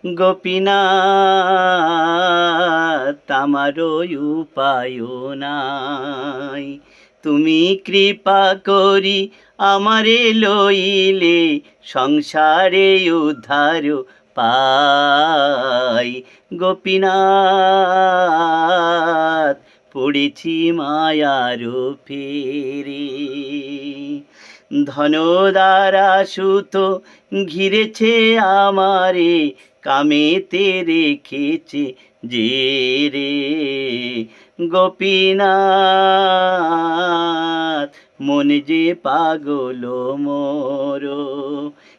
গোপীনাথ আমারও উপায় নাই। তুমি কৃপা করি আমারে লইলে, সংসারে উদ্ধার পাই। গোপীনাথ পড়েছি মায়ার ফেরে, ধন দ্বারা সুত ঘিরেছে আমারে, কামেতে রেখেছে যে রে। গোপীনাথ মন যে পাগল মোর,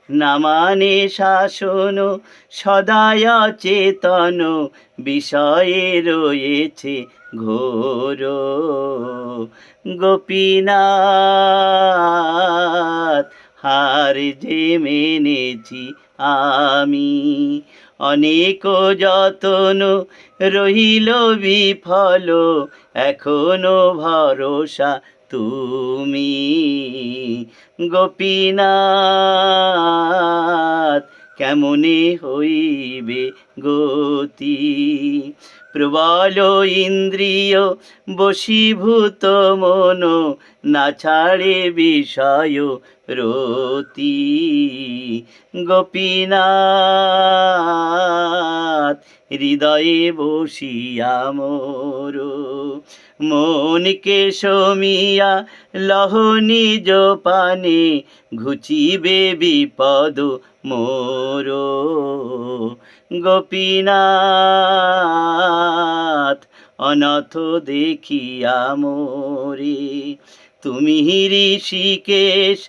না মানে শাসন সদায় চেতন, বিষয়ে রয়েছে ঘোর। গোপীনাথ হার যে মেনেছি আমি, অনেক যতন রহিল বিফল, এখনো ভরসা তুমি। গোপীনাথ কেমনে হইবে গতি, প্রবল ইন্দ্রিয় বশীভূত মন, না ছাড়ে বিষয় রতি। গোপীনাথ হৃদয়ে বসিয়া মোর, মনকে সমিয়া লহ নিজ পানে, ঘুচিবে বিপদ মোর। গোপীনাথ অনাথ দেখিয়া মোরে, তুমি ঋষিকেশ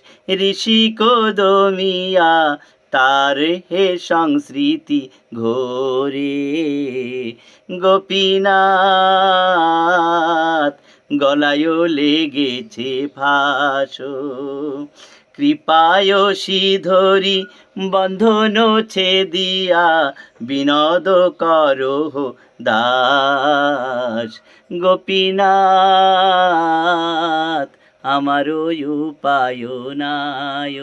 ঋষি কদমিয়া, তার হে সংস্মৃতি ঘোরে। গোপীনাথ গলায় লেগেছে ফাঁস, কৃপায় শ্রীধরি বন্ধন ছেদিয়া, বিনোদ করো দাস। গোপীনাথ আমারও উপায় নাই।